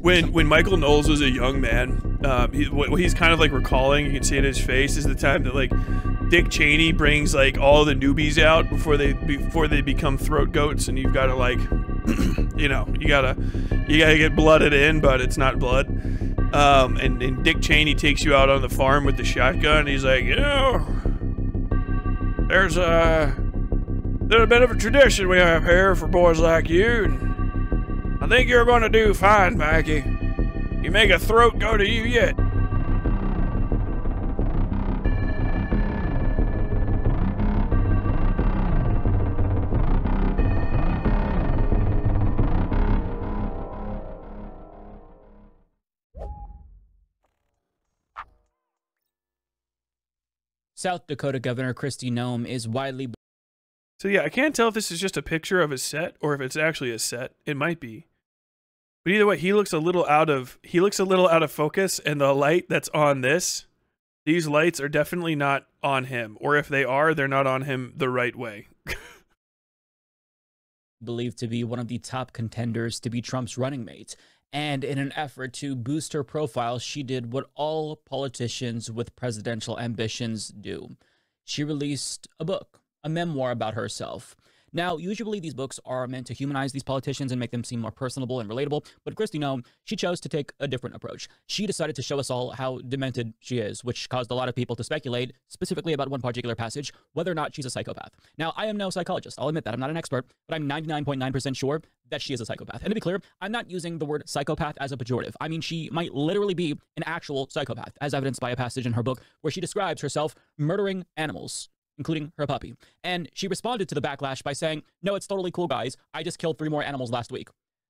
when Michael Knowles was a young man, what he's kind of like recalling, you can see it in his face, is the time that like Dick Cheney brings like all the newbies out before they become throat goats, and you've got to like, you know, you gotta get blooded in, but it's not blood. And Dick Cheney takes you out on the farm with the shotgun. And he's like, you know, there's a bit of a tradition we have here for boys like you, and I think you're going to do fine, Mikey. You make a throat go to you yet. South Dakota Governor Kristy Noem is widely... So yeah, I can't tell if this is just a picture of a set or if it's actually a set. It might be. But either way, he looks a little out of focus, and the light that's on these lights are definitely not on him. Or if they are, they're not on him the right way. believed to be one of the top contenders to be Trump's running mate. And in an effort to boost her profile, she did what all politicians with presidential ambitions do. She released a book, a memoir about herself. Now, usually these books are meant to humanize these politicians and make them seem more personable and relatable, but Kristy Noem, she chose to take a different approach. She decided to show us all how demented she is, which caused a lot of people to speculate, specifically about one particular passage, whether or not she's a psychopath. Now, I am no psychologist. I'll admit that. I'm not an expert, but I'm 99.9% sure that she is a psychopath. And to be clear, I'm not using the word psychopath as a pejorative. I mean, she might literally be an actual psychopath, as evidenced by a passage in her book where she describes herself murdering animals, including her puppy. And she responded to the backlash by saying, "No, it's totally cool, guys. I just killed 3 more animals last week."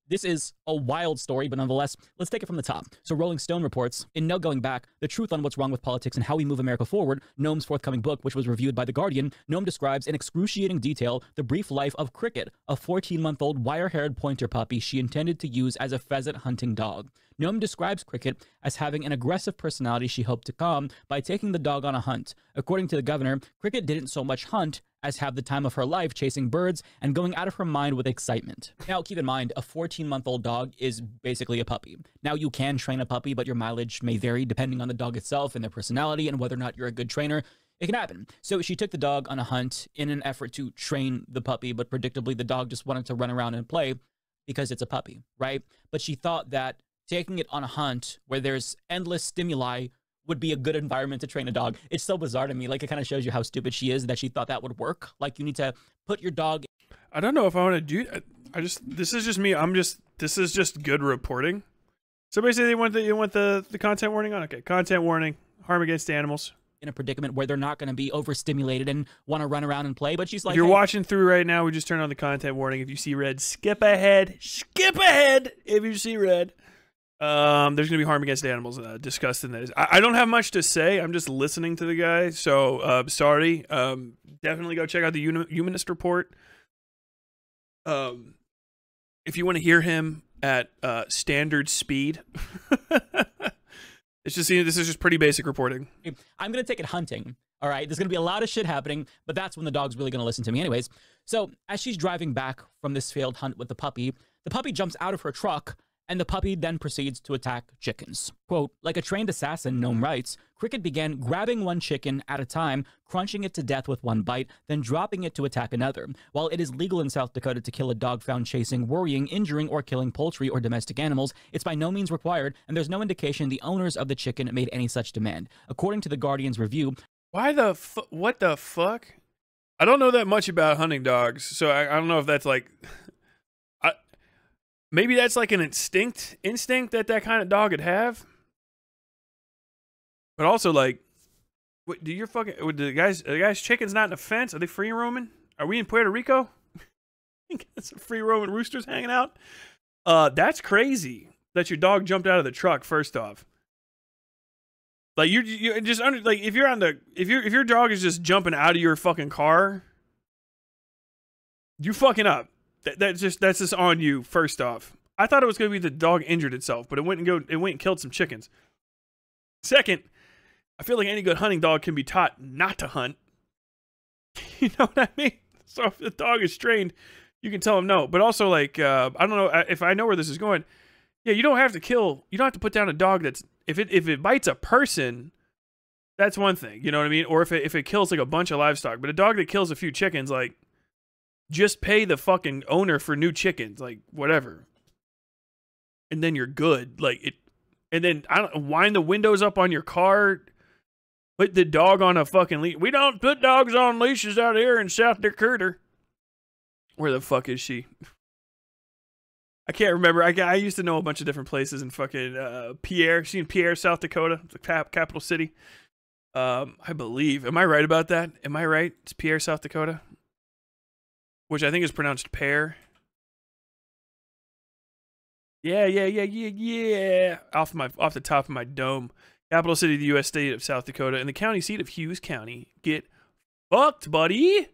This is a wild story, but nonetheless, let's take it from the top. So Rolling Stone reports, in No Going Back, the truth on what's wrong with politics and how we move America forward, Noem's forthcoming book, which was reviewed by The Guardian, Noem describes in excruciating detail the brief life of Cricket, a 14-month-old wire-haired pointer puppy she intended to use as a pheasant hunting dog. Noem describes Cricket as having an aggressive personality she hoped to calm by taking the dog on a hunt. According to the governor, Cricket didn't so much hunt as have the time of her life chasing birds and going out of her mind with excitement. Now, keep in mind, a 14-month-old dog is basically a puppy. Now, you can train a puppy, but your mileage may vary depending on the dog itself and their personality and whether or not you're a good trainer. It can happen. So she took the dog on a hunt in an effort to train the puppy, but predictably the dog just wanted to run around and play because it's a puppy, right? But she thought that taking it on a hunt where there's endless stimuli would be a good environment to train a dog. It's so bizarre to me. Like, it kind of shows you how stupid she is that she thought that would work. Like, you need to put your dog... I don't know if I want to do that. This is just me. This is just good reporting. Somebody say they want the content warning on? Okay, content warning, harm against animals. In a predicament where they're not going to be overstimulated and want to run around and play, but she's like... If you're watching through right now, we just turned on the content warning. If you see red, skip ahead. Skip ahead if you see red. There's gonna be harm against animals discussed in this. I don't have much to say. I'm just listening to the guy, so sorry. Definitely go check out the Humanist Report. If you want to hear him at standard speed. This is just pretty basic reporting. I'm gonna take it hunting. All right, there's gonna be a lot of shit happening, but that's when the dog's really gonna listen to me anyways. So as she's driving back from this failed hunt with the puppy jumps out of her truck, and the puppy then proceeds to attack chickens. Quote, like a trained assassin, Noem writes, Cricket began grabbing one chicken at a time, crunching it to death with one bite, then dropping it to attack another. While it is legal in South Dakota to kill a dog found chasing, worrying, injuring, or killing poultry or domestic animals, it's by no means required, and there's no indication the owners of the chicken made any such demand. According to the Guardian's review... What the fuck? I don't know that much about hunting dogs, so I don't know if that's like... Maybe that's like an instinct that kind of dog would have. But also, like, what, the guy's chicken's not in a fence? Are they free roaming? Are we in Puerto Rico? I think that's some free roaming roosters hanging out. That's crazy that your dog jumped out of the truck. First off, like you just like if your dog is just jumping out of your fucking car, you fucking up. That's just on you. First off, I thought it was going to be the dog injured itself, but it went and killed some chickens. Second, I feel like any good hunting dog can be taught not to hunt. You know what I mean? So if the dog is trained, you can tell him no. But also, like, I don't know if I know where this is going. Yeah, you don't have to kill. You don't have to put down a dog that's if it bites a person, that's one thing. You know what I mean? Or if it kills like a bunch of livestock, but a dog that kills a few chickens, like just pay the fucking owner for new chickens, like whatever, and then you're good. Like it, and then I don't wind the windows up on your car. Put the dog on a fucking leash. We don't put dogs on leashes out here in South Dakota. Where the fuck is she? I can't remember. I used to know a bunch of different places in fucking Pierre. She's in Pierre, South Dakota, the capital city. I believe. Am I right about that? Am I right? It's Pierre, South Dakota, which I think is pronounced pear. Yeah. Off the top of my dome. Capital city of the U.S. state of South Dakota and the county seat of Hughes County. Get fucked, buddy.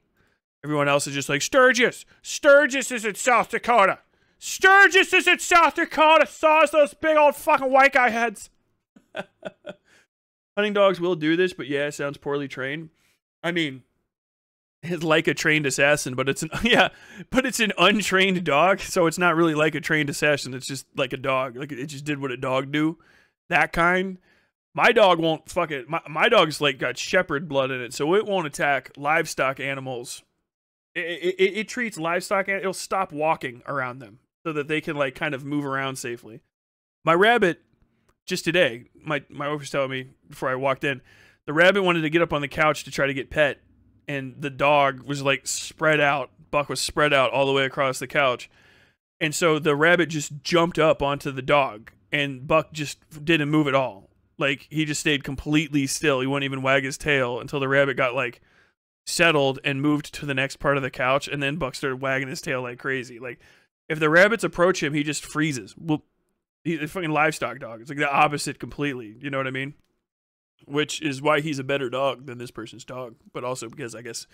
Everyone else is just like, Sturgis. Sturgis is in South Dakota. Sturgis is in South Dakota. Saws those big old fucking white guy heads. Hunting dogs will do this, but yeah, it sounds poorly trained. I mean, it's like a trained assassin, but it's an untrained dog, so it's not really like a trained assassin. It's just like a dog. Like it just did what a dog do. That kind. My dog won't fucking my dog's like got shepherd blood in it, so it won't attack livestock animals. It treats livestock, it'll stop walking around them so that they can like kind of move around safely. My rabbit, just today, my wife was telling me before I walked in, the rabbit wanted to get up on the couch to try to get pet, and the dog was like spread out. Buck was spread out all the way across the couch. And so the rabbit just jumped up onto the dog, and Buck just didn't move at all. Like, he just stayed completely still. He wouldn't even wag his tail until the rabbit got like settled and moved to the next part of the couch, and then Buck started wagging his tail like crazy. Like, if the rabbits approach him, he just freezes. Well, he's a fucking livestock dog. It's like the opposite completely. You know what I mean? Which is why he's a better dog than this person's dog, but also because I guess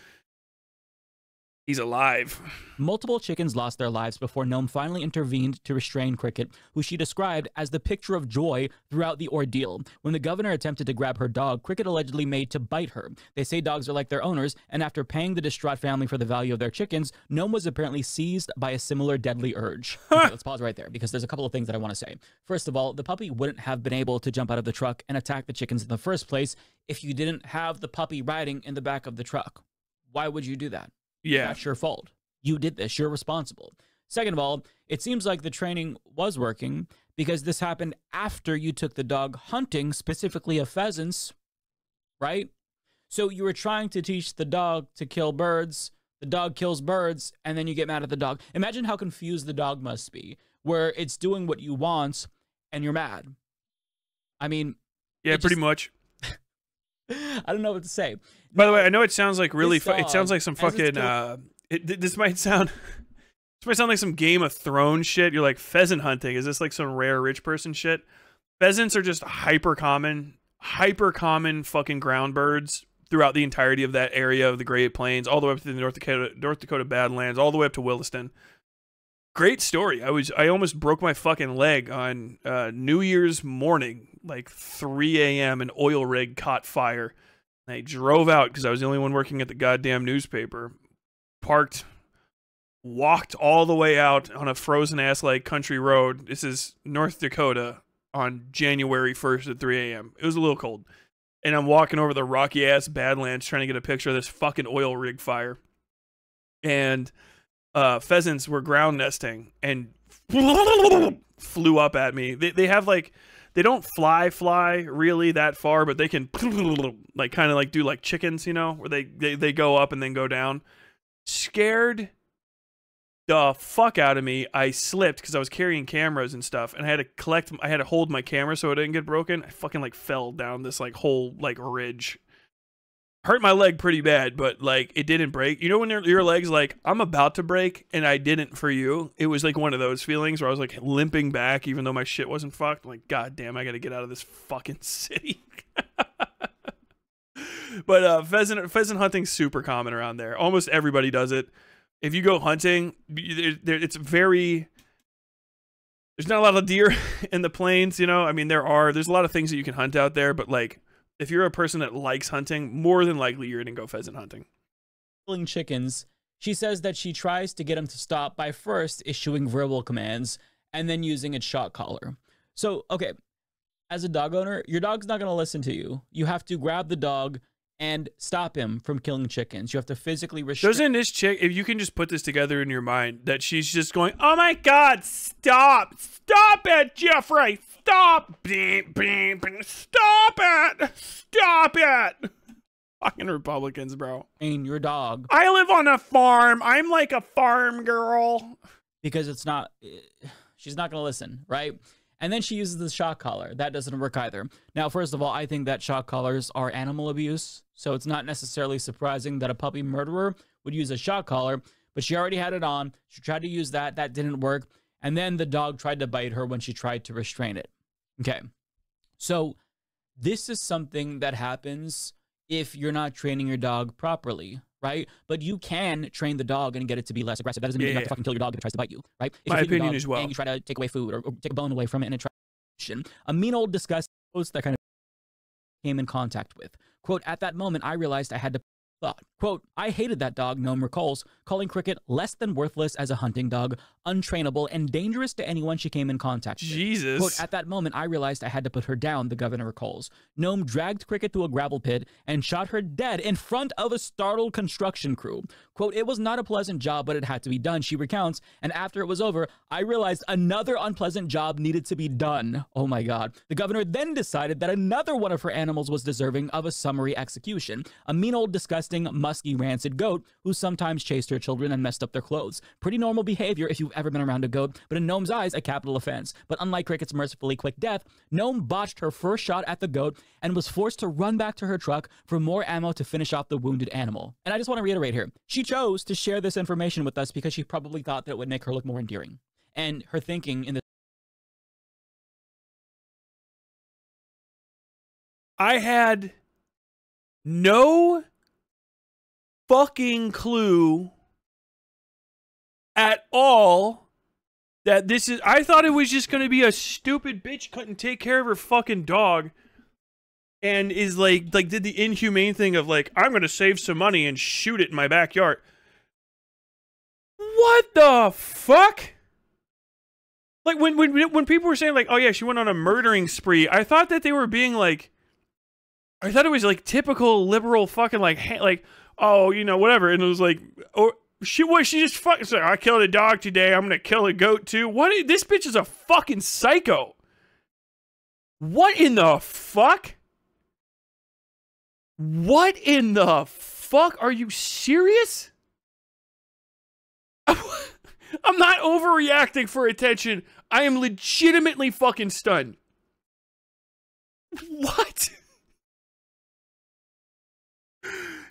he's alive. Multiple chickens lost their lives before Noem finally intervened to restrain Cricket, who she described as the picture of joy throughout the ordeal. When the governor attempted to grab her dog, Cricket allegedly made to bite her. They say dogs are like their owners, and after paying the distraught family for the value of their chickens, Noem was apparently seized by a similar deadly urge. Okay, let's pause right there, because there's a couple of things that I want to say. First of all, the puppy wouldn't have been able to jump out of the truck and attack the chickens in the first place if you didn't have the puppy riding in the back of the truck. Why would you do that? Yeah. That's your fault. You did this. You're responsible. Second of all, it seems like the training was working because this happened after you took the dog hunting, specifically of pheasants, right? So you were trying to teach the dog to kill birds. The dog kills birds, and then you get mad at the dog. Imagine how confused the dog must be, where it's doing what you want, and you're mad. I mean... Yeah, pretty much. I don't know what to say. By the way, I know it sounds like really. It sounds like some fucking. This might sound. This might sound like some Game of Thrones shit. You're like, pheasant hunting. Is this like some rare rich person shit? Pheasants are just hyper common fucking ground birds throughout the entirety of that area of the Great Plains, all the way up to the North Dakota Badlands, all the way up to Williston. Great story. I almost broke my fucking leg on New Year's morning, like 3 a.m. An oil rig caught fire. And I drove out because I was the only one working at the goddamn newspaper. Parked, walked all the way out on a frozen ass like country road. This is North Dakota on January 1st at 3 a.m. It was a little cold. And I'm walking over the rocky ass Badlands trying to get a picture of this fucking oil rig fire. And pheasants were ground nesting and flew up at me. They have like, they don't fly really that far, but they can like kind of like do like chickens, you know, where they go up and then go down. Scared the fuck out of me. I slipped because I was carrying cameras and stuff, and I had to hold my camera so it didn't get broken. I fucking like fell down this like whole like ridge. Hurt my leg pretty bad, but like it didn't break. You know when your leg's like, I'm about to break, and I didn't for you? It was like one of those feelings where I was like limping back even though my shit wasn't fucked. I'm like, god damn, I gotta get out of this fucking city. But pheasant hunting's super common around there. Almost everybody does it. If you go hunting, it's very... There's not a lot of deer in the plains, you know? I mean, there's a lot of things that you can hunt out there, but like, if you're a person that likes hunting, more than likely you're going to go pheasant hunting. Killing chickens, she says that she tries to get him to stop by first issuing verbal commands, and then using its shock collar. So, okay, as a dog owner, your dog's not going to listen to you. You have to grab the dog and stop him from killing chickens. You have to physically restrict. Doesn't this chick, if you can just put this together in your mind, that she's just going, oh my God, stop it, Jeffrey, stop, beep, beep, stop it. Fucking Republicans, bro. And your dog. I live on a farm. I'm like a farm girl. Because it's not, she's not going to listen, right? And then she uses the shock collar. That doesn't work either. Now, first of all, I think that shock collars are animal abuse. So it's not necessarily surprising that a puppy murderer would use a shock collar. But she already had it on. She tried to use that. That didn't work. And then the dog tried to bite her when she tried to restrain it. Okay. So this is something that happens if you're not training your dog properly, right? But you can train the dog and get it to be less aggressive. That doesn't mean you have to fucking kill your dog if it tries to bite you, right? If my opinion as well. And you try to take away food or take a bone away from it and it tries a mean old disgusting post that kind of came in contact with. Quote, at that moment, I realized I had to thought. Quote, I hated that dog, Noem recalls, calling Cricket less than worthless as a hunting dog, untrainable, and dangerous to anyone she came in contact with. Jesus. Quote, at that moment, I realized I had to put her down, the governor recalls. Noem dragged Cricket to a gravel pit and shot her dead in front of a startled construction crew. Quote, it was not a pleasant job, but it had to be done, she recounts, and after it was over, I realized another unpleasant job needed to be done. Oh my God. The governor then decided that another one of her animals was deserving of a summary execution, a mean old disgusting, musky, rancid goat who sometimes chased her children and messed up their clothes. Pretty normal behavior if you've ever been around a goat, but in Noem's eyes, a capital offense. But unlike Cricket's mercifully quick death, Noem botched her first shot at the goat and was forced to run back to her truck for more ammo to finish off the wounded animal. And I just want to reiterate here, she chose to share this information with us because she probably thought that it would make her look more endearing. And her thinking in the I had no fucking clue at all that this is. I thought it was just going to be a stupid bitch couldn't take care of her fucking dog and is like did the inhumane thing of like, I'm going to save some money and shoot it in my backyard. What the fuck? Like when people were saying like, oh yeah, she went on a murdering spree, I thought that they were being like, I thought it was like typical liberal fucking like, oh, you know, whatever. And it was like, oh, she just fucking said, I killed a dog today, I'm gonna kill a goat too. What? This bitch is a fucking psycho. What in the fuck? What in the fuck? Are you serious? I'm not overreacting for attention. I am legitimately fucking stunned. What?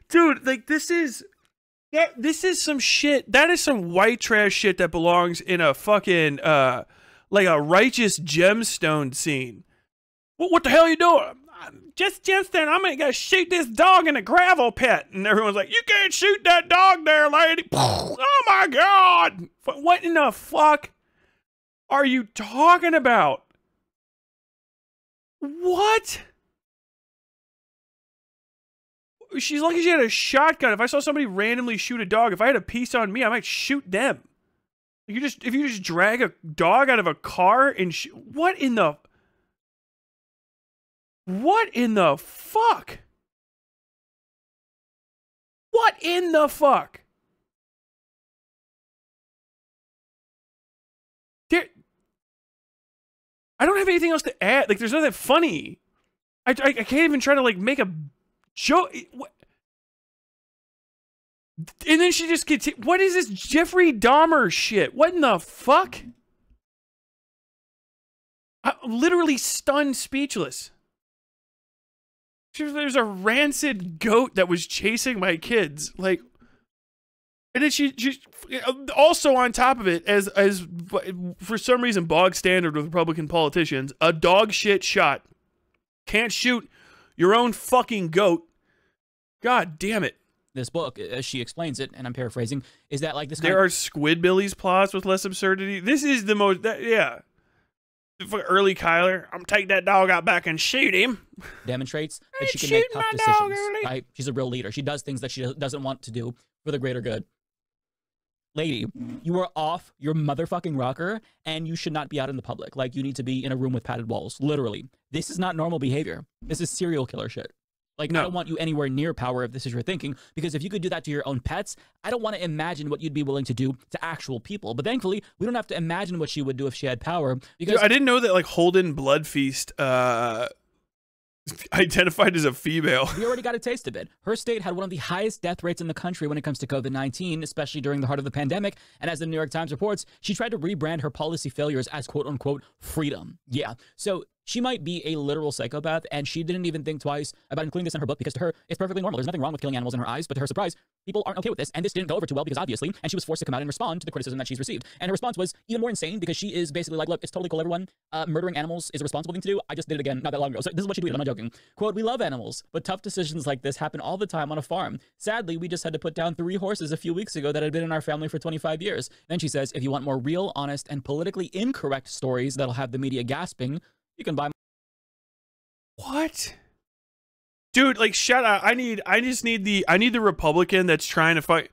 Dude, like this is some shit. That is some white trash shit that belongs in a fucking like a righteous gemstone scene. What the hell are you doing? Just gemstone. I'm gonna shoot this dog in a gravel pit, and everyone's like, "You can't shoot that dog there, lady." Oh my God! What in the fuck are you talking about? What? She's lucky she had a shotgun. If I saw somebody randomly shoot a dog, if I had a piece on me, I might shoot them. If you just drag a dog out of a car and what in the fuck? What in the fuck? I don't have anything else to add. Like, there's nothing funny. I can't even try to like make a joke. And then she just gets. What is this Jeffrey Dahmer shit? What in the fuck? I'm literally stunned, speechless. There's a rancid goat that was chasing my kids, like, and then she also on top of it, as for some reason bog standard with Republican politicians, a dog shit shot. Can't shoot your own fucking goat. God damn it. This book, as she explains it, and I'm paraphrasing, is that like this there are Squidbillies plots with less absurdity. This is the most, yeah. For early Kyler, I'm take that dog out back and shoot him. Demonstrates that she can make tough decisions. Right? She's a real leader. She does things that she doesn't want to do for the greater good. lady, you are off your motherfucking rocker, and you should not be out in the public. Like, you need to be in a room with padded walls. Literally. This is not normal behavior. This is serial killer shit. Like, no. I don't want you anywhere near power if this is your thinking, because if you could do that to your own pets, I don't want to imagine what you'd be willing to do to actual people. But thankfully, we don't have to imagine what she would do if she had power. Because dude, I didn't know that, like, Holden Bloodfeast identified as a female. We already got a taste of it. Her state had one of the highest death rates in the country when it comes to COVID-19, especially during the heart of the pandemic. And as the New York Times reports, she tried to rebrand her policy failures as quote-unquote freedom. Yeah, so she might be a literal psychopath, and she didn't even think twice about including this in her book, because to her, it's perfectly normal. There's nothing wrong with killing animals in her eyes, but to her surprise, people aren't okay with this, and this didn't go over too well because obviously, and she was forced to come out and respond to the criticism that she's received. And her response was even more insane, because she is basically like, look, it's totally cool, everyone. Murdering animals is a responsible thing to do. I just did it again not that long ago. So this is what she tweeted, I'm not joking. Quote, we love animals, but tough decisions like this happen all the time on a farm. Sadly, we just had to put down 3 horses a few weeks ago that had been in our family for 25 years. Then she says, if you want more real, honest, and politically incorrect stories that'll have the media gasping, you can buy. What? Dude, like, shut up. I need the Republican that's trying to fight.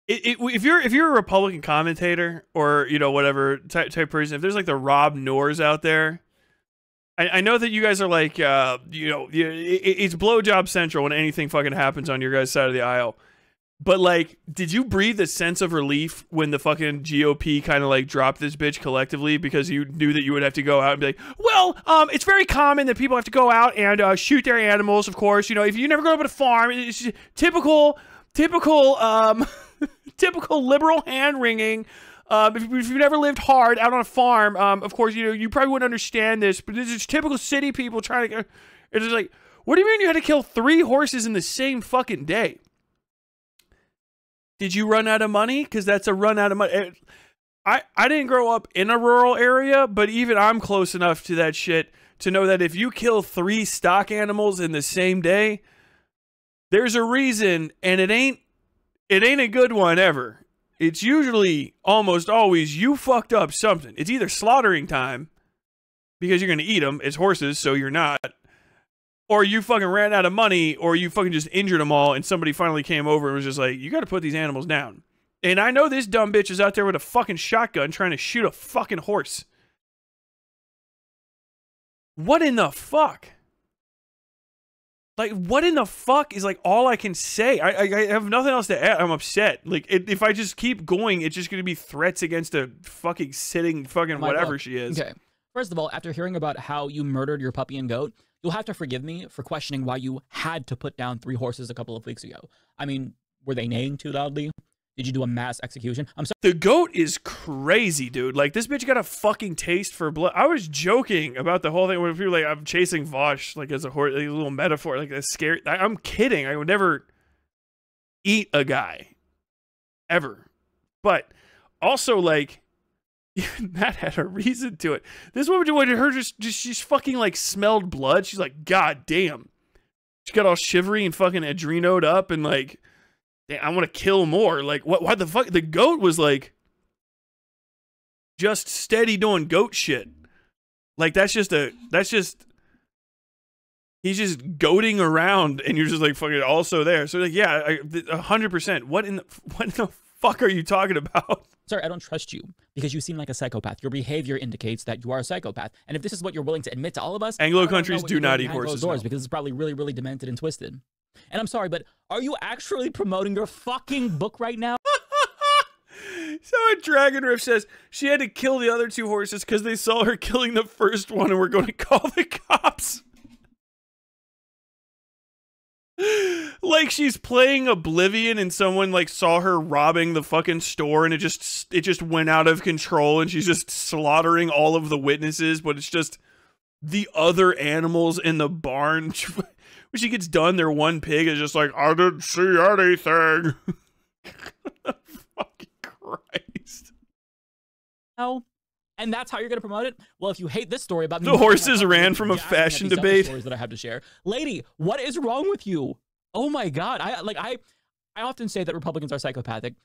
If you're a Republican commentator or, you know, whatever type person, if there's like the Rob Noors out there, I know that you guys are like, you know, it's blowjob central when anything fucking happens on your guys' side of the aisle. But, like, did you breathe a sense of relief when the fucking GOP kind of, like, dropped this bitch collectively, because you knew that you would have to go out and be like, well, it's very common that people have to go out and shoot their animals, of course. You know, if you never go up to a farm, it's just typical liberal hand-wringing. If you've never lived hard out on a farm, of course, you know, you probably wouldn't understand this, but this is typical city people trying to... It's just like, what do you mean you had to kill 3 horses in the same fucking day? Did you run out of money? Because that's a run out of money. I didn't grow up in a rural area, but even I'm close enough to that shit to know that if you kill 3 stock animals in the same day, there's a reason, and it ain't a good one ever. It's usually almost always you fucked up something. It's either slaughtering time, because you're going to eat them. It's horses, so you're not. Or you fucking ran out of money, or you fucking just injured them all, and somebody finally came over and was just like, you got to put these animals down. And I know this dumb bitch is out there with a fucking shotgun trying to shoot a fucking horse. What in the fuck? Like, what in the fuck is, like, all I can say? I have nothing else to add. I'm upset. Like, if I just keep going, it's just going to be threats against a fucking sitting fucking whatever she is. Okay. First of all, after hearing about how you murdered your puppy and goat, you'll have to forgive me for questioning why you had to put down 3 horses a couple of weeks ago. I mean, were they neighing too loudly? Did you do a mass execution? I'm sorry. The goat is crazy, dude. Like, this bitch got a fucking taste for blood. I was joking about the whole thing when people were like, I'm chasing Vosh, like, as a horse, like, a little metaphor, like, a scary. I'm kidding. I would never eat a guy. Ever. But also, like, even that had a reason to it. This woman, when her she's fucking, like, smelled blood. She's like, God damn. She got all shivery and fucking adrenoed up and, like, damn, I want to kill more. Like, what the fuck? The goat was, like, just steady doing goat shit. Like, he's just goating around, and you're just, like, fucking also there. So, like, yeah, 100%. What in the fuck are you talking about? Sorry, I don't trust you because you seem like a psychopath. Your behavior indicates that you are a psychopath. And if this is what you're willing to admit to all of us, Anglo countries do not eat horses. Doors, because it's probably really, really demented and twisted. And I'm sorry, but are you actually promoting your fucking book right now? So a Dragon Riff says she had to kill the other 2 horses because they saw her killing the first one and were going to call the cops. Like she's playing Oblivion and someone like saw her robbing the fucking store and it just went out of control and she's just slaughtering all of the witnesses, but it's just the other animals in the barn. When she gets done, their one pig is just like, I didn't see anything. Fucking Christ. Oh. And that's how you're going to promote it? Well, if you hate this story about the horses ran from a fashion debate. Stories that I have to share. Lady, what is wrong with you? Oh my God. I often say that Republicans are psychopathic.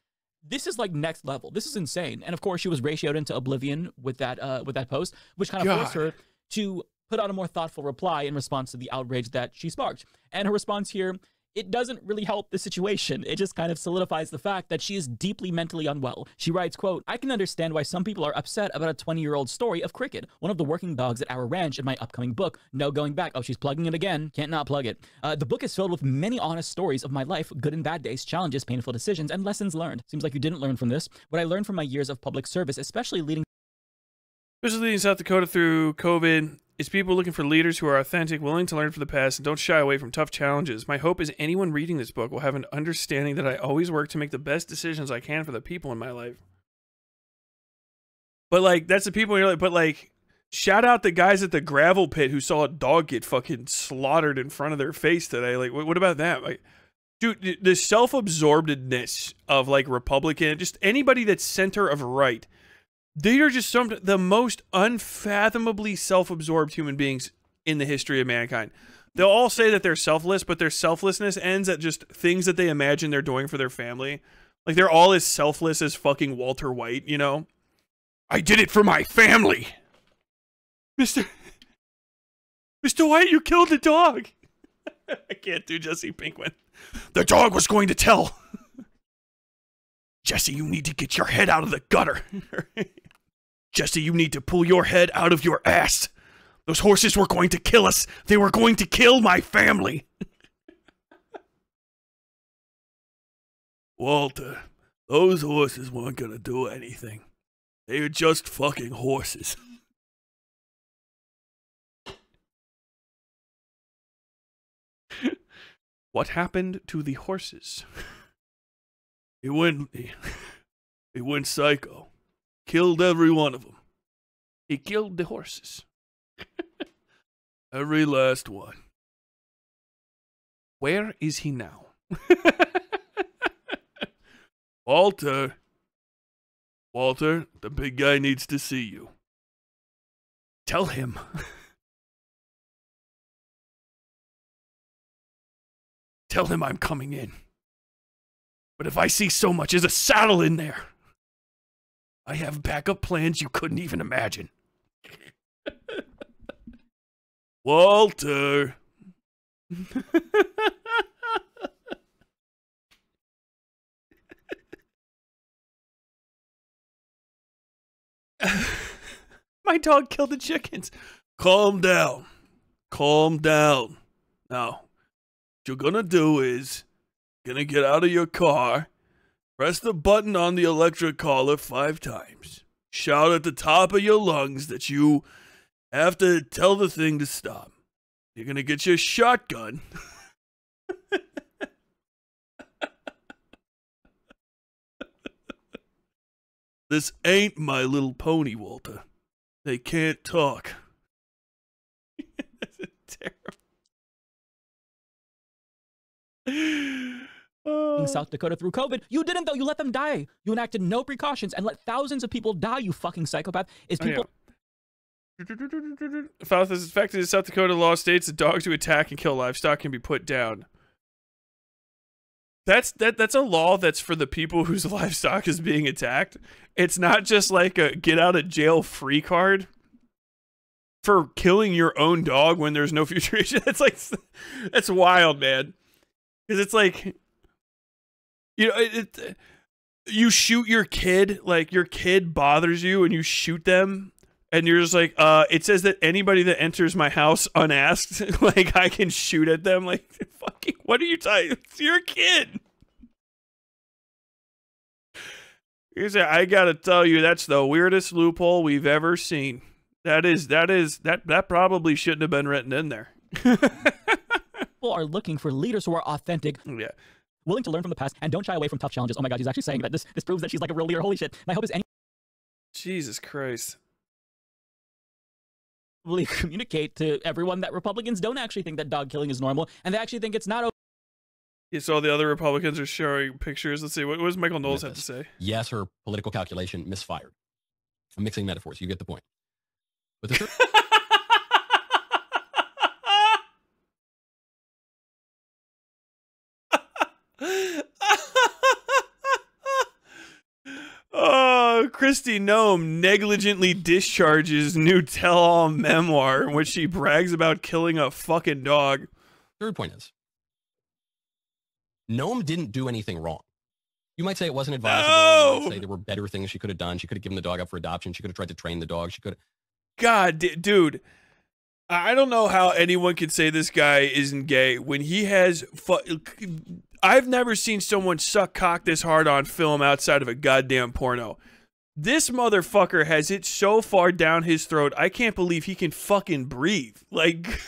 This is like next level. This is insane. And of course, she was ratioed into oblivion with that post, which kind of forced her to put out a more thoughtful reply in response to the outrage that she sparked. And her response here it doesn't really help the situation. It just kind of solidifies the fact that she is deeply mentally unwell. She writes, quote, "I can understand why some people are upset about a 20-year-old story of Cricket, one of the working dogs at our ranch in my upcoming book. No going back." Oh, she's plugging it again. Can't not plug it. "The book is filled with many honest stories of my life, good and bad days, challenges, painful decisions, and lessons learned." Seems like you didn't learn from this. "What I learned from my years of public service, especially leading South Dakota through COVID, is people looking for leaders who are authentic, willing to learn from the past, and don't shy away from tough challenges. My hope is anyone reading this book will have an understanding that I always work to make the best decisions I can for the people in my life." But, like, that's the people in your life. But, like, shout out the guys at the gravel pit who saw a dog get fucking slaughtered in front of their face today. Like, what about that? Like, dude, the self-absorbedness of, like, Republican, just anybody that's center of right, they are just the most unfathomably self-absorbed human beings in the history of mankind. They'll all say that they're selfless, but their selflessness ends at just things that they imagine they're doing for their family. Like, they're all as selfless as fucking Walter White, you know? "I did it for my family." Mr. White, you killed the dog. I can't do Jesse Pinkman. "The dog was going to tell." "Jesse, you need to get your head out of the gutter." "Jesse, you need to pull your head out of your ass. Those horses were going to kill us. They were going to kill my family." "Walter, those horses weren't going to do anything. They were just fucking horses." "What happened to the horses?" It went psycho. Killed every one of them. He killed the horses. Every last one." Where is he now? Walter, the big guy needs to see you. Tell him. Tell him I'm coming in. But if I see so much as a saddle in there, I have backup plans you couldn't even imagine. Walter. My dog killed the chickens. Calm down. Calm down. Now, what you're gonna do is gonna get out of your car, press the button on the electric collar 5 times. Shout at the top of your lungs that you have to tell the thing to stop. You're gonna get your shotgun. This ain't My Little Pony, Walter. They can't talk. This is terrible. South Dakota through COVID. You didn't, though. You let them die. You enacted no precautions and let thousands of people die, you fucking psychopath. Is people... Fact is, South Dakota law states that dogs who attack and kill livestock can be put down. That's a law that's for the people whose livestock is being attacked. It's not just like a get out of jail free card for killing your own dog when there's no future issue. It's like, that's wild, man. Because it's like, you know, you shoot your kid, like your kid bothers you and you shoot them. And you're just like, it says that anybody that enters my house unasked, like, I can shoot at them. Like, fucking, what are you talking? It's your kid. You say, I gotta tell you, that's the weirdest loophole we've ever seen. That probably shouldn't have been written in there. People are looking for leaders who are authentic. Yeah. Willing to learn from the past and don't shy away from tough challenges. Oh my God, he's actually saying that this proves that she's like a real leader. Holy shit. My hope is Jesus Christ. Communicate to everyone that Republicans don't actually think that dog killing is normal, and they actually think it's not okay. Yeah, so all the other Republicans are showing pictures. Let's see, what does Michael Knowles have to say? Yes, her political calculation misfired. I'm mixing metaphors. You get the point. But the Oh, Kristy Noem negligently discharges new tell-all memoir in which she brags about killing a fucking dog. third point is, Noem didn't do anything wrong. You might say it wasn't advisable. No! You might say there were better things she could have done. She could have given the dog up for adoption. She could have tried to train the dog. She could. God, dude. I don't know how anyone could say this guy isn't gay when he has. I've never seen someone suck cock this hard on film outside of a goddamn porno. This motherfucker has it so far down his throat, I can't believe he can fucking breathe. Like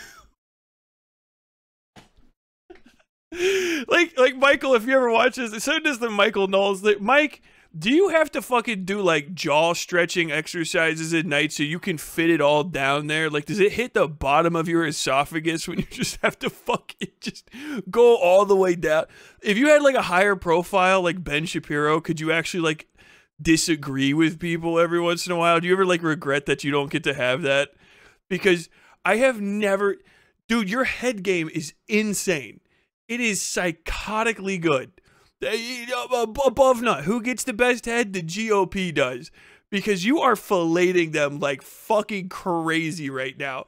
Michael, if you ever watch this, so does the Michael Knowles. Mike, do you have to fucking do like jaw stretching exercises at night so you can fit it all down there? Like, does it hit the bottom of your esophagus when you just have to fucking just go all the way down? If you had like a higher profile like Ben Shapiro, could you actually like disagree with people every once in a while? Do you ever like regret that you don't get to have that? Because I have never, dude, your head game is insane. It is psychotically good. Above nut. Who gets the best head? The GOP does. Because you are filleting them like fucking crazy right now.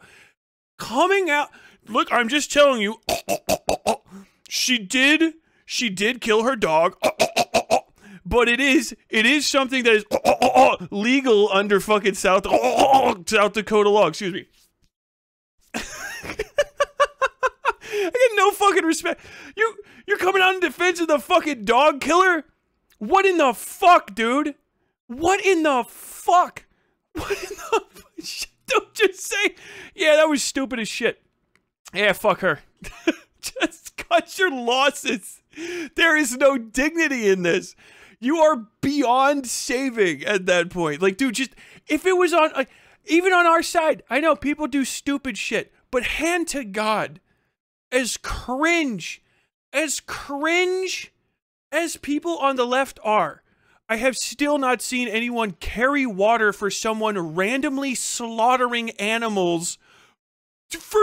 Coming out. Look, I'm just telling you. She did kill her dog. But it is something that is legal under fucking South Dakota law. Excuse me. I get no fucking respect. You're coming out in defense of the fucking dog killer? What in the fuck, dude? What in the fuck? What in the fuck? Don't just say, yeah, that was stupid as shit. Yeah, fuck her. Just cut your losses. There is no dignity in this. You are beyond saving at that point. Like, dude, just, if it was on, like, even on our side, I know people do stupid shit, but hand to God, as cringe as people on the left are, I have still not seen anyone carry water for someone randomly slaughtering animals for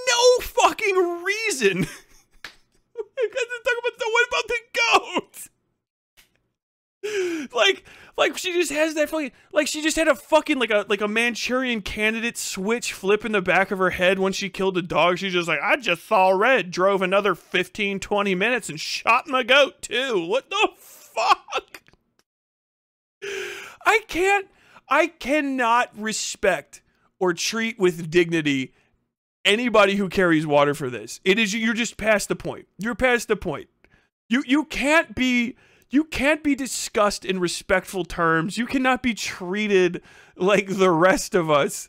no fucking reason. Because they're talking about, what about the goat? Like she just has that fucking, like she just had a fucking like a Manchurian Candidate switch flip in the back of her head when she killed a dog. She's just like, I just saw red, drove another 15-20 minutes and shot my goat too. What the fuck? I cannot respect or treat with dignity anybody who carries water for this. You're just past the point. You're past the point. You can't be discussed in respectful terms. You cannot be treated like the rest of us,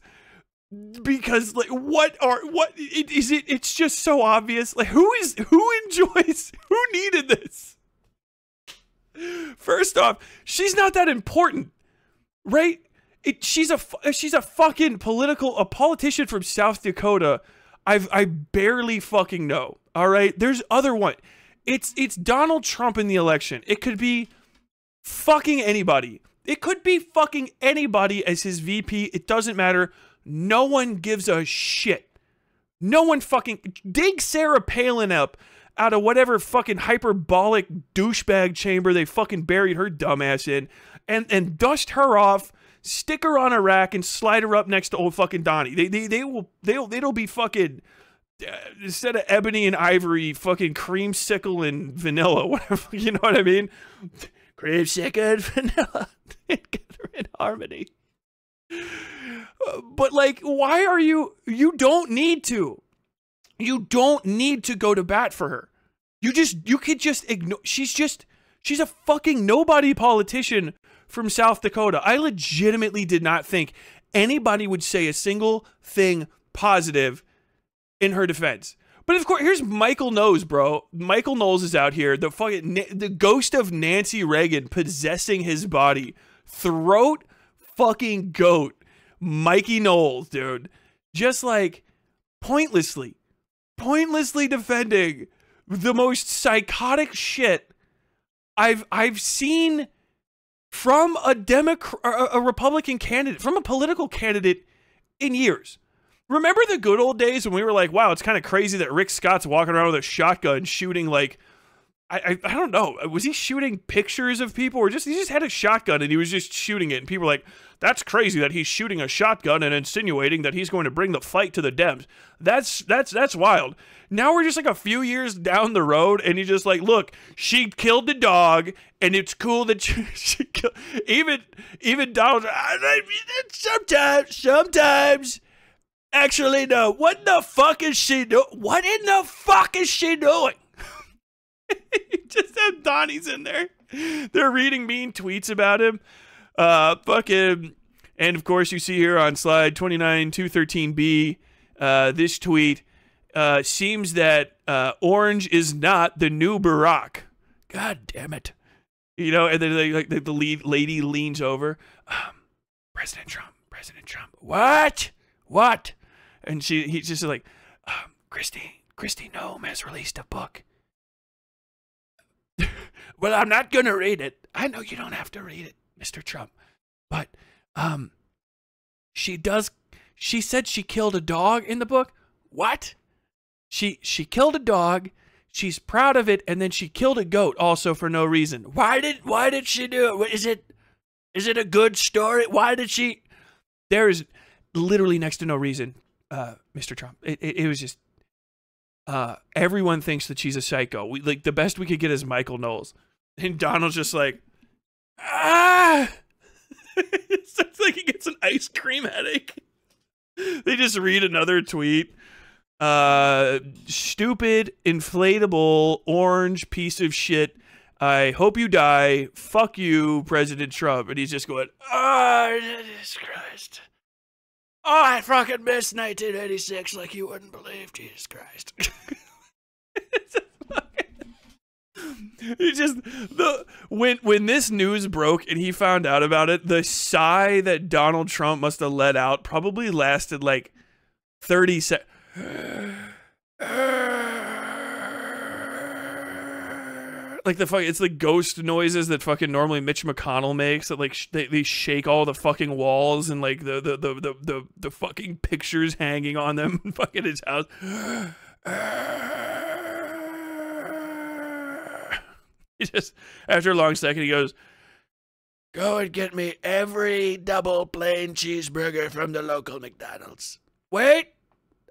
because like it's just so obvious. Like who needed this? First off, she's not that important, right? She's a fucking politician from South Dakota. I barely fucking know. All right, there's other one. It's Donald Trump in the election. It could be fucking anybody. It could be fucking anybody as his VP. It doesn't matter. No one gives a shit. No one fucking dig Sarah Palin up out of whatever fucking hyperbolic douchebag chamber they fucking buried her dumbass in, and dust her off, stick her on a rack, and slide her up next to old fucking Donnie. They'll be fucking, instead of ebony and ivory, fucking creamsicle and vanilla, whatever, you know what I mean? Creamsicle and vanilla together in harmony. But like, why are you don't need to. You don't need to go to bat for her. You could just ignore. She's a fucking nobody politician from South Dakota. I legitimately did not think anybody would say a single thing positive in her defense. But of course, here's Michael Knowles, bro. Michael Knowles is out here, the ghost of Nancy Reagan possessing his body. Throat fucking goat. Mikey Knowles, dude. Just like pointlessly defending the most psychotic shit I've seen from a Republican candidate, from a political candidate in years. Remember the good old days when we were like, wow, it's kind of crazy that Rick Scott's walking around with a shotgun shooting like I don't know. Was he shooting pictures of people, or he just had a shotgun and he was just shooting it? And people were like, "That's crazy that he's shooting a shotgun and insinuating that he's going to bring the fight to the Dems." That's wild. Now we're just like a few years down the road, and he's just like, "Look, she killed the dog, and it's cool that she killed." Even Donald. Sometimes. Actually, no. What the fuck is she doing? What in the fuck is she doing? You just have Donnie's in there. They're reading mean tweets about him. Fucking. And of course, you see here on slide 29213B, this tweet seems that Orange is not the new Barack. God damn it. You know, and then the lead lady leans over. President Trump. What? And he's just like, Kristy Noem has released a book. Well, I'm not going to read it. I know you don't have to read it, Mr. Trump. But she said she killed a dog in the book. What? She killed a dog. She's proud of it, and then she killed a goat also for no reason. Why did she do it? Is it a good story? Why did she? There is literally next to no reason, Mr. Trump. It was just everyone thinks that she's a psycho. Like the best we could get is Michael Knowles, and Donald's just like, It's like he gets an ice cream headache. They just read another tweet. Stupid, inflatable, orange piece of shit. I hope you die. Fuck you, President Trump. And he's just going, oh, Jesus Christ. Oh, I fucking missed 1986 like you wouldn't believe. Jesus Christ. He just when this news broke and he found out about it, the sigh that Donald Trump must have let out probably lasted like 30 seconds. Like it's the ghost noises that fucking normally Mitch McConnell makes, that like they shake all the fucking walls and like the fucking pictures hanging on them in fucking his house. He just, after a long second, he goes, "Go and get me every double plain cheeseburger from the local McDonald's." Wait,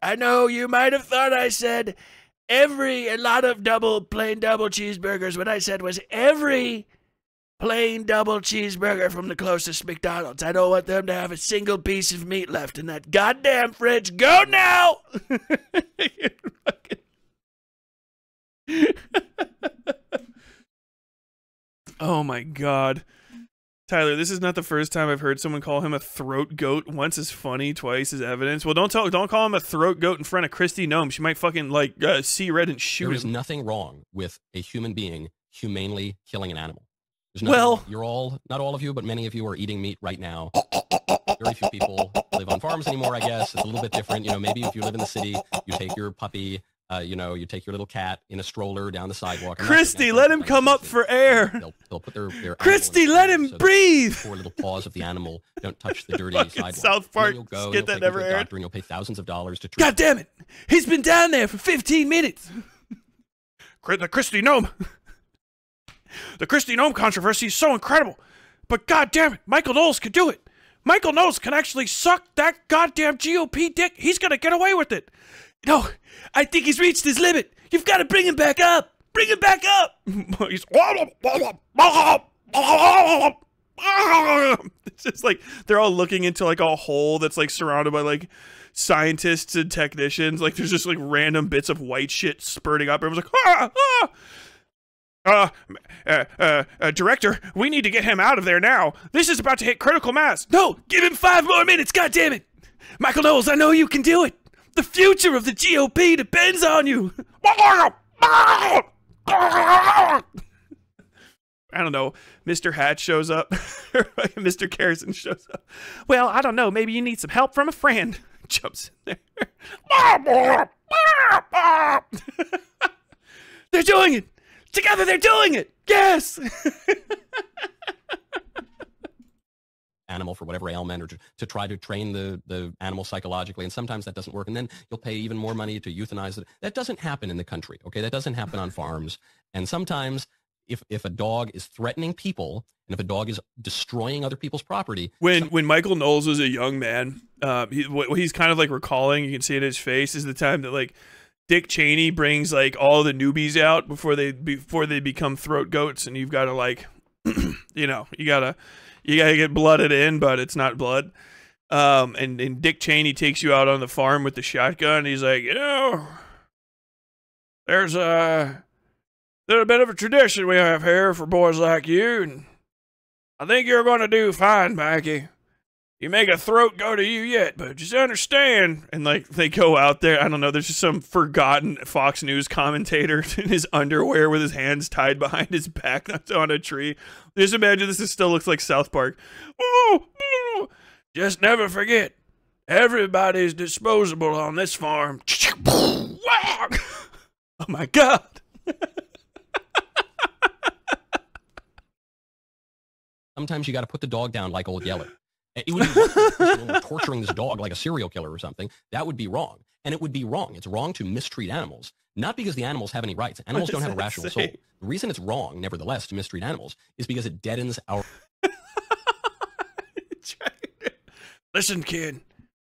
I know you might have thought I said a lot of plain double cheeseburgers. What I said was every plain double cheeseburger from the closest McDonald's. I don't want them to have a single piece of meat left in that goddamn fridge. Go now! Oh my God. Tyler, this is not the first time I've heard someone call him a throat goat. Once is funny, twice is evidence. Well, don't call him a throat goat in front of Kristy Noem. She might fucking like see red and shoot him. There is nothing wrong with a human being humanely killing an animal. There's nothing, not all of you, but many of you are eating meat right now. Very few people live on farms anymore, I guess. It's a little bit different. You know, maybe if you live in the city, you take your puppy, you take your little cat in a stroller down the sidewalk. Kristy, let him come up for air. They'll put their Kristy, let him breathe. The four little paws of the animal don't touch the dirty sidewalk. South Park skit that never aired. And you'll pay thousands of dollars to treat. God damn it! He's been down there for 15 minutes. The Kristy Noem. The Kristy Noem controversy is so incredible, but god damn it, Michael Knowles could do it. Michael Knowles can actually suck that goddamn GOP dick. He's gonna get away with it. No, I think he's reached his limit. You've got to bring him back up. Bring him back up. He's it's just like they're all looking into like a hole that's like surrounded by like scientists and technicians. Like there's just like random bits of white shit spurting up. Everyone's like, director, we need to get him out of there now. This is about to hit critical mass. No, give him 5 more minutes. God damn it. Michael Knowles, I know you can do it. The future of the GOP depends on you. I don't know. Mr. Hatch shows up. Mr. Garrison shows up. Well, I don't know. Maybe you need some help from a friend. Jumps in there. They're doing it. Together they're doing it. Yes. animal for whatever ailment, or to try to train the animal psychologically. And sometimes that doesn't work. And then you'll pay even more money to euthanize it. That doesn't happen in the country. Okay. That doesn't happen on farms. And sometimes if a dog is threatening people, and if a dog is destroying other people's property. When Michael Knowles was a young man, what he's kind of like recalling, you can see it in his face, is the time that like Dick Cheney brings like all the newbies out before they become throat goats, and you've got to like, you know, you gotta get blooded in, but it's not blood. And Dick Cheney takes you out on the farm with the shotgun. And he's like, you know, there's a bit of a tradition we have here for boys like you, and I think you're going to do fine, Mikey. You make a throat go to you yet, but just understand. And like they go out there, I don't know, there's just some forgotten Fox News commentator in his underwear with his hands tied behind his back on a tree. Just imagine this still looks like South Park. Just never forget, everybody's disposable on this farm. Oh my God. Sometimes you got to put the dog down like Old Yeller. It would be wrong torturing this dog like a serial killer or something. That would be wrong. And it would be wrong. It's wrong to mistreat animals. Not because the animals have any rights. Animals don't have a rational soul. The reason it's wrong, nevertheless, to mistreat animals is because it deadens our... Listen, kid.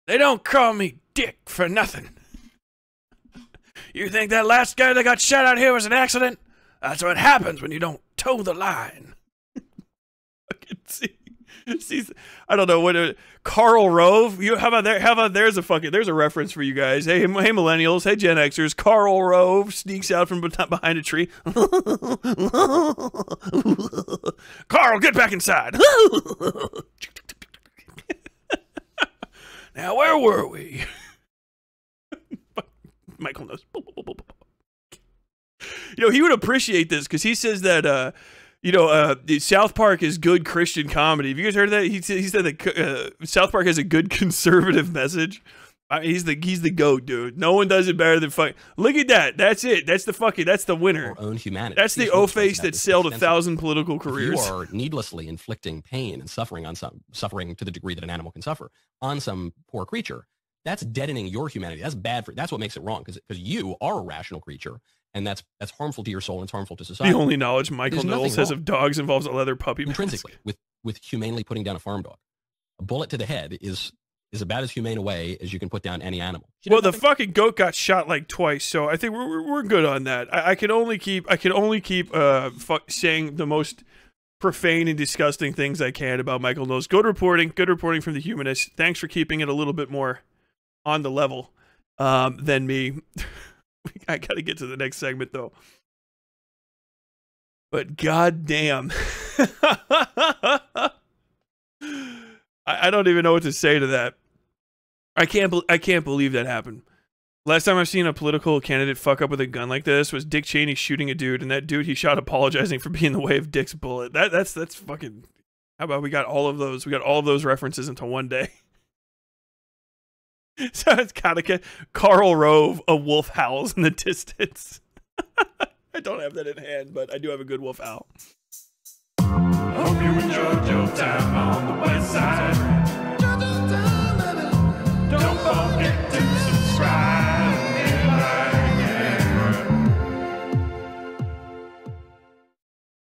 They don't call me Dick for nothing. You think that last guy that got shot out here was an accident? That's what happens when you don't toe the line. I can see, I don't know what Karl Rove. How about there's a reference for you guys. Hey millennials, hey Gen Xers. Karl Rove sneaks out from behind a tree. Carl, get back inside. Now where were we? Michael knows. You know, he would appreciate this because he says that South Park is good Christian comedy. Have you guys heard of that? He said that South Park has a good conservative message. I mean, he's the GOAT, dude. No one does it better than fuck. Look at that. That's it. That's the winner. Our own humanity. That's the O-face that sailed 1,000 political careers. If you are needlessly inflicting pain and suffering to the degree that an animal can suffer on some poor creature, that's deadening your humanity. That's bad for. That's what makes it wrong, because you are a rational creature, and that's harmful to your soul and it's harmful to society. The only knowledge Michael Knowles has of dogs involves a leather puppy. Intrinsically, with humanely putting down a farm dog, a bullet to the head is about as humane a way as you can put down any animal. Well, the fucking goat got shot like twice, so I think we're good on that. I can only keep saying the most profane and disgusting things I can about Michael Knowles. Good reporting from the Humanist. Thanks for keeping it a little bit more on the level than me. I gotta get to the next segment though. But goddamn, I don't even know what to say to that. I can't believe that happened. Last time I've seen a political candidate fuck up with a gun like this was Dick Cheney shooting a dude, and that dude he shot apologizing for being in the way of Dick's bullet. That's fucking. How about we got all of those? We got all of those references into one day. So it's gotta get Karl Rove, a wolf howls in the distance. I don't have that in hand, but I do have a good wolf howl. Hope you enjoyed your time on